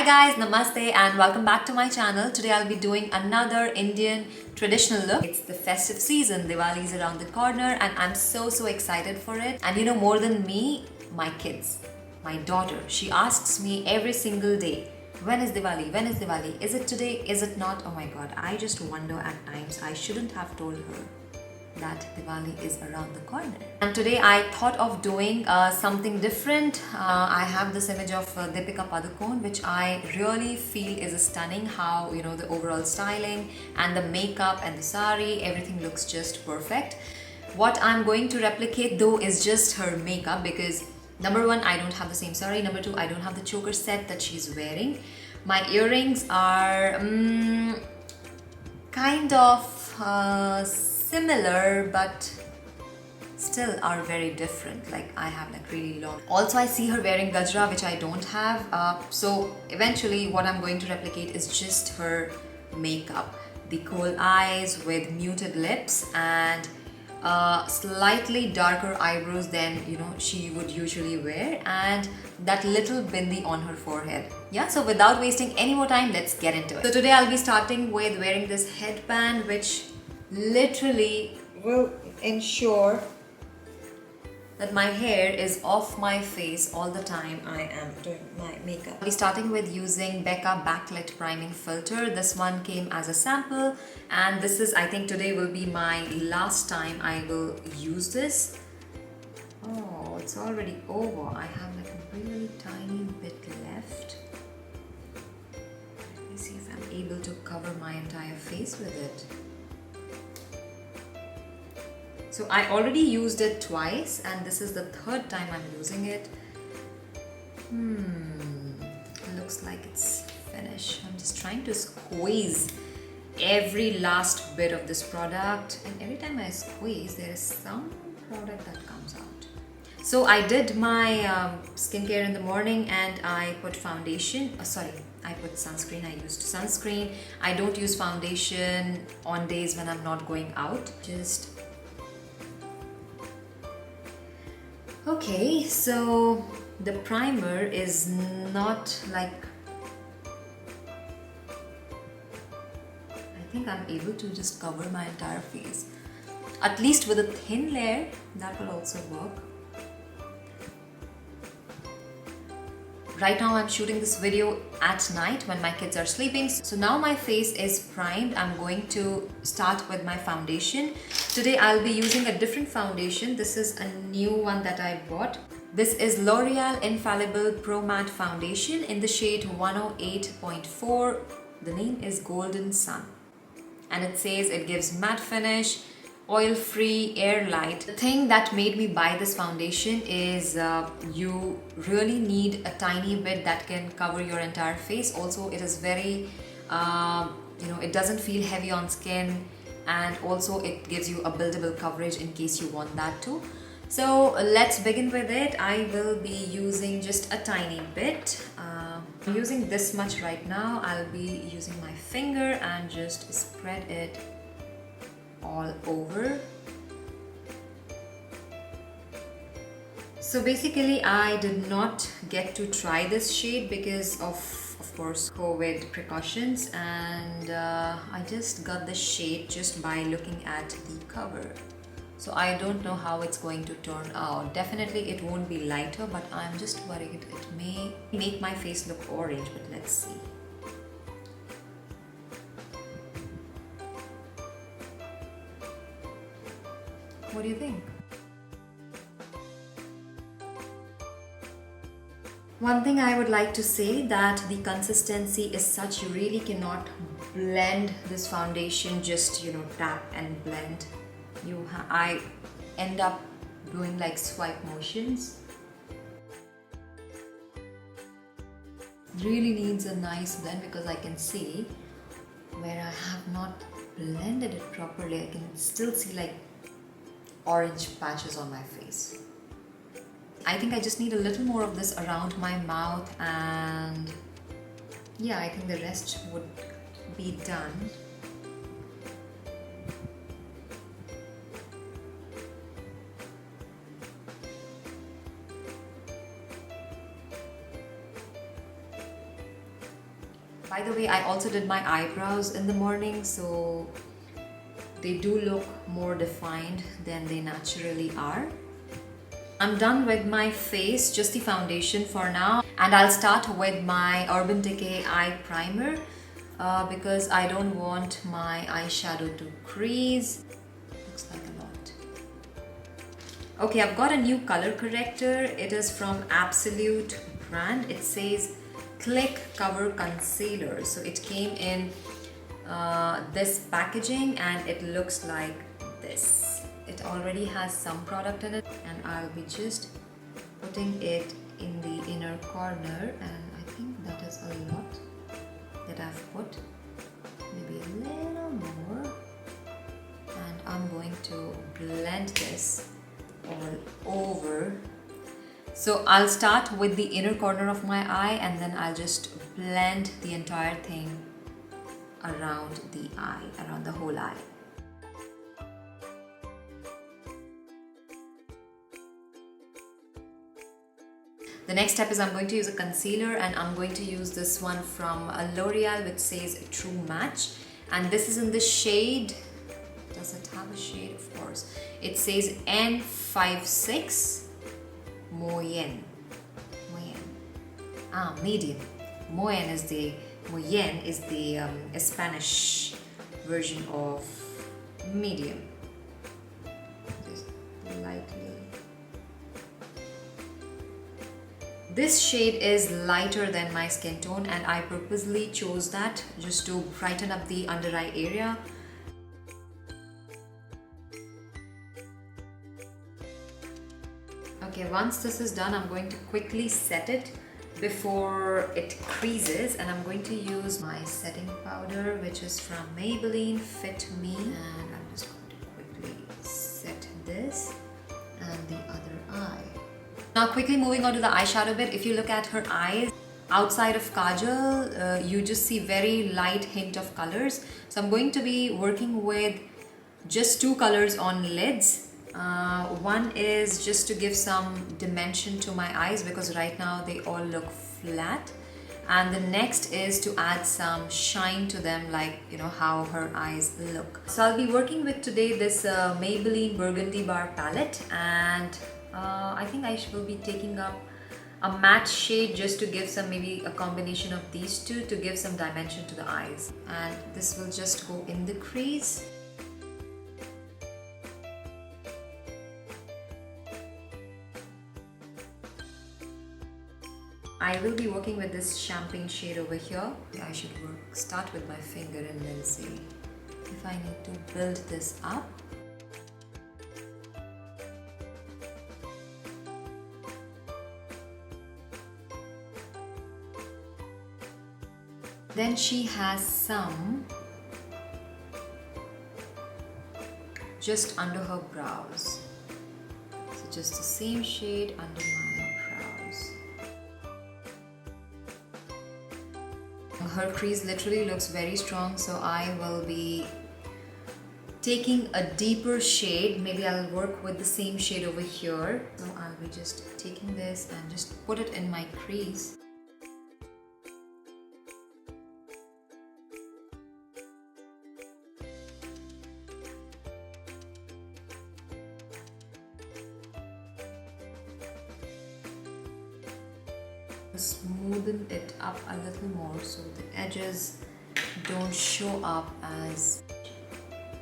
Hi guys, namaste and welcome back to my channel. Today I'll be doing another Indian traditional look. It's the festive season, Diwali is around the corner and I'm so excited for it. And you know, more than me, my kids, my daughter, she asks me every single day, when is Diwali? When is Diwali? Is it today? Is it not? Oh my god, I just wonder at times I shouldn't have told her that Diwali is around the corner. And today I thought of doing something different. I have this image of Deepika Padukone, which I really feel is stunning. How, you know, the overall styling and the makeup and the sari, everything looks just perfect. What I'm going to replicate though is just her makeup, because number one, I don't have the same sari. Number two, I don't have the choker set that she's wearing. My earrings are kind of similar, but still are very different. Like I have like really long. Also, I see her wearing gajra, which I don't have. So eventually what I'm going to replicate is just her makeup. The coal eyes with muted lips and slightly darker eyebrows than, you know, she would usually wear, and that little bindi on her forehead. Yeah, so without wasting any more time, let's get into it. So today I'll be starting with wearing this headband, which literally will ensure that my hair is off my face all the time I am doing my makeup. I'll be starting with using Becca Backlit Priming Filter. This one came as a sample, and this is, I think today will be my last time I will use this. Oh, it's already over. I have like a really tiny bit left. Let me see if I'm able to cover my entire face with it. So I already used it twice and this is the third time I'm using it. Looks like it's finished. I'm just trying to squeeze every last bit of this product, and every time I squeeze there is some product that comes out. So I did my skincare in the morning and I put foundation, I put sunscreen. I used sunscreen. I don't use foundation on days when I'm not going out. Okay, so the primer is not like, I think I'm able to just cover my entire face. At least with a thin layer, that will also work. Right now I'm shooting this video at night when my kids are sleeping. So now my face is primed. I'm going to start with my foundation. Today I'll be using a different foundation. This is a new one that I bought. This is L'Oreal Infallible Pro Matte Foundation in the shade 108.4. The name is Golden Sun. And it says it gives matte finish, oil-free, air light. The thing that made me buy this foundation is you really need a tiny bit that can cover your entire face. Also, it is very, you know, it doesn't feel heavy on skin, and also it gives you a buildable coverage in case you want that too. So let's begin with it. I will be using just a tiny bit. I'm using this much right now. I'll be using my finger and just spread it all over. So basically I did not get to try this shade because of course COVID precautions, and I just got the shade just by looking at the cover. So I don't know how it's going to turn out. Definitely it won't be lighter, but I'm just worried it may make my face look orange, but let's see. What do you think? One thing I would like to say, that the consistency is such you really cannot blend this foundation, just, you know, tap and blend. I end up doing like swipe motions. Really needs a nice blend because I can see where I have not blended it properly. I can still see like orange patches on my face. I think I just need a little more of this around my mouth, and yeah, I think the rest would be done. By the way, I also did my eyebrows in the morning, so they do look more defined than they naturally are. I'm done with my face, just the foundation for now. And I'll start with my Urban Decay eye primer because I don't want my eyeshadow to crease. Looks like a lot. Okay, I've got a new color corrector. It is from Absolute brand. It says Click Cover Concealer. So it came in this packaging and it looks like this. It already has some product in it, and I'll be just putting it in the inner corner, and I think that is a lot that I've put, maybe a little more, and I'm going to blend this all over. So I'll start with the inner corner of my eye, and then I'll just blend the entire thing around the eye, around the whole eye. The next step is I'm going to use a concealer, and I'm going to use this one from L'Oreal which says True Match, and this is in the shade, does it have a shade? Of course. It says N56 Moyen. Medium. Moyen is the Spanish version of medium. Just lightly. This shade is lighter than my skin tone, and I purposely chose that just to brighten up the under eye area. Okay, once this is done, I'm going to quickly set it before it creases, and I'm going to use my setting powder which is from Maybelline Fit Me, and I'm just going to quickly set this and the other eye. Now quickly moving on to the eyeshadow bit. If you look at her eyes, outside of kajal, you just see very light hint of colors. So I'm going to be working with just two colors on lids. One is just to give some dimension to my eyes because right now they all look flat. And the next is to add some shine to them, like how her eyes look. So I'll be working with today this Maybelline Burgundy Bar palette, and I think I will be taking up a matte shade just to give some, maybe a combination of these two to give some dimension to the eyes, and this will just go in the crease. I will be working with this champagne shade over here. I should start with my finger and then see if I need to build this up. Then she has some just under her brows. So just the same shade under my brows. Her crease literally looks very strong, so I will be taking a deeper shade. Maybe I'll work with the same shade over here. So I'll be just taking this and just put it in my crease. Smoothen it up a little more so the edges don't show up as,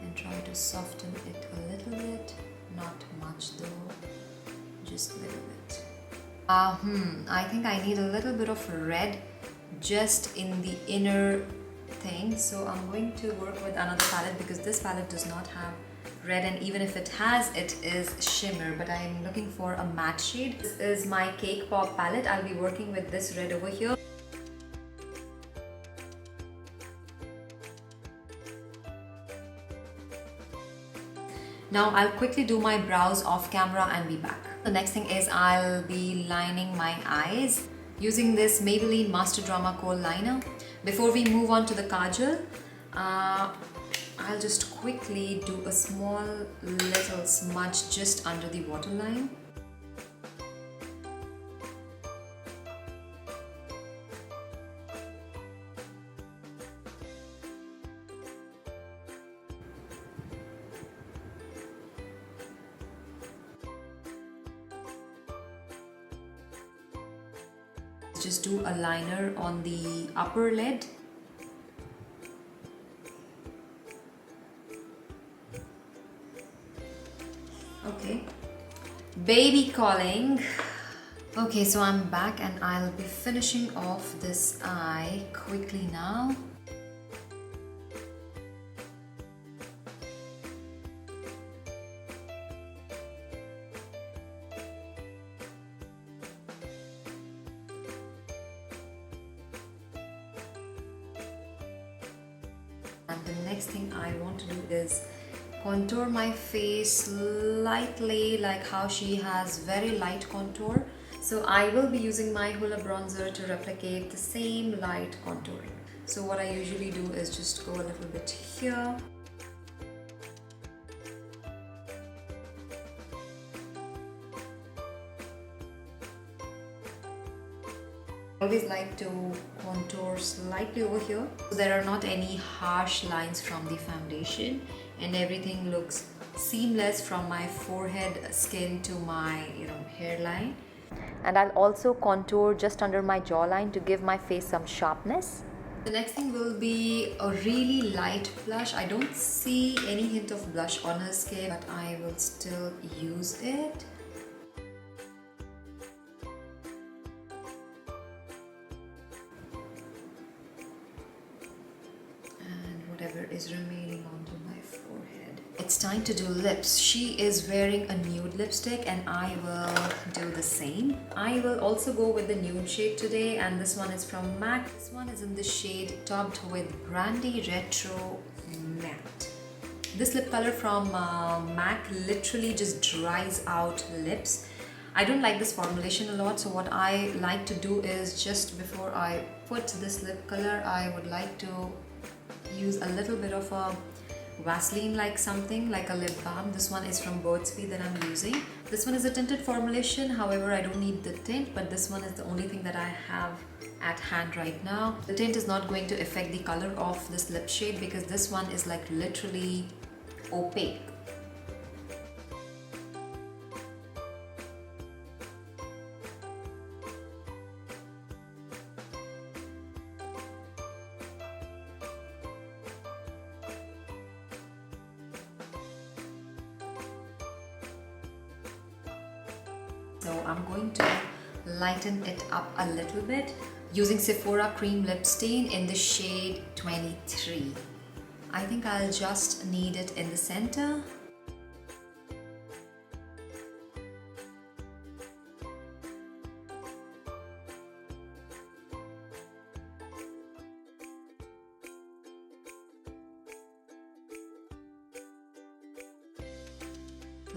and try to soften it a little bit, not much though, just a little bit. I think I need a little bit of red just in the inner thing, so I'm going to work with another palette because this palette does not have red, and even if it has, it is shimmer, but I am looking for a matte shade. This is my Cake Pop palette. I'll be working with this red over here. Now I'll quickly do my brows off camera and be back. The next thing is I'll be lining my eyes using this Maybelline Master Drama Kohl liner. Before we move on to the kajal, I'll just quickly do a small little smudge just under the waterline. just do a liner on the upper lid. Okay, baby calling. Okay, so I'm back and I'll be finishing off this eye quickly now. And the next thing I want to do is contour my face lightly, like how she has very light contour. So I will be using my Hoola bronzer to replicate the same light contouring. So what I usually do is just go a little bit here. I always like to contour slightly over here, so there are not any harsh lines from the foundation and everything looks seamless from my forehead skin to my hairline. And I'll also contour just under my jawline to give my face some sharpness. The next thing will be a really light blush. I don't see any hint of blush on her skin, but I will still use it. Whatever is remaining onto my forehead. It's time to do lips. She is wearing a nude lipstick and I will do the same. I will also go with the nude shade today, and this one is from MAC. This one is in the shade Topped with Brandy Retro Matte. This lip color from MAC literally just dries out lips. I don't like this formulation a lot, so what I like to do is just before I put this lip color, I would like to use a little bit of a Vaseline like something, like a lip balm. This one is from Burt's Bees that I'm using. This one is a tinted formulation, however I don't need the tint, but this one is the only thing that I have at hand right now. The tint is not going to affect the color of this lip shade because this one is like literally opaque. So I'm going to lighten it up a little bit using Sephora Cream Lip Stain in the shade 23. I think I'll just need it in the center.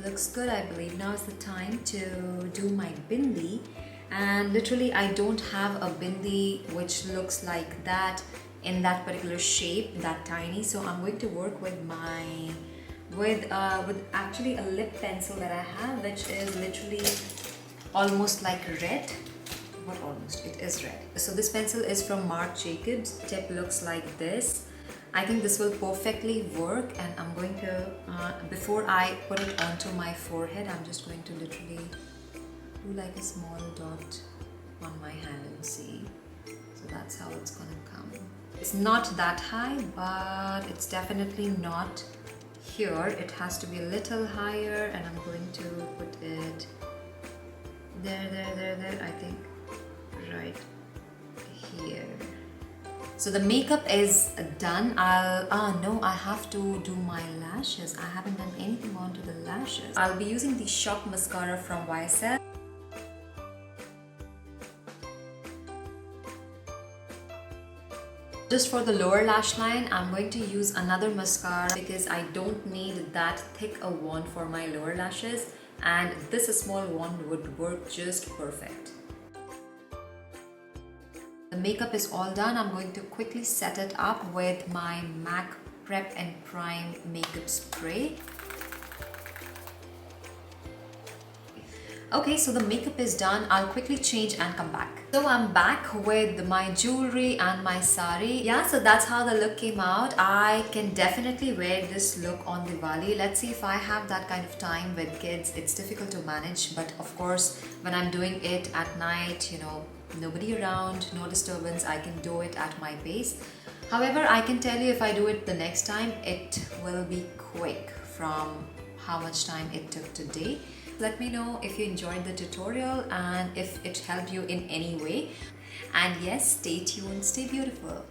Looks good, I believe. Now is the time to do my bindi, and literally I don't have a bindi which looks like that in that particular shape, that tiny. So I'm going to work with actually a lip pencil that I have, which is literally almost like red. Not almost, it is red. So this pencil is from Marc Jacobs. Tip looks like this. I think this will perfectly work, and I'm going to, before I put it onto my forehead, I'm just going to literally do like a small dot on my hand and see. So that's how it's gonna come. It's not that high, but it's definitely not here. It has to be a little higher, and I'm going to put it there, I think right here. So the makeup is done. I have to do my lashes. I haven't done anything onto the lashes. I'll be using the Shock mascara from YSL. Just for the lower lash line, I'm going to use another mascara because I don't need that thick a wand for my lower lashes, and this small wand would work just perfect. The makeup is all done. I'm going to quickly set it up with my MAC Prep and Prime makeup spray. Okay, so the makeup is done. I'll quickly change and come back. So I'm back with my jewelry and my sari. Yeah, so that's how the look came out. I can definitely wear this look on Diwali. Let's see if I have that kind of time with kids. It's difficult to manage, but of course, when I'm doing it at night, nobody around, no disturbance. I can do it at my pace. However, I can tell you if I do it the next time, it will be quick from how much time it took today. Let me know if you enjoyed the tutorial and if it helped you in any way. And yes, stay tuned, stay beautiful.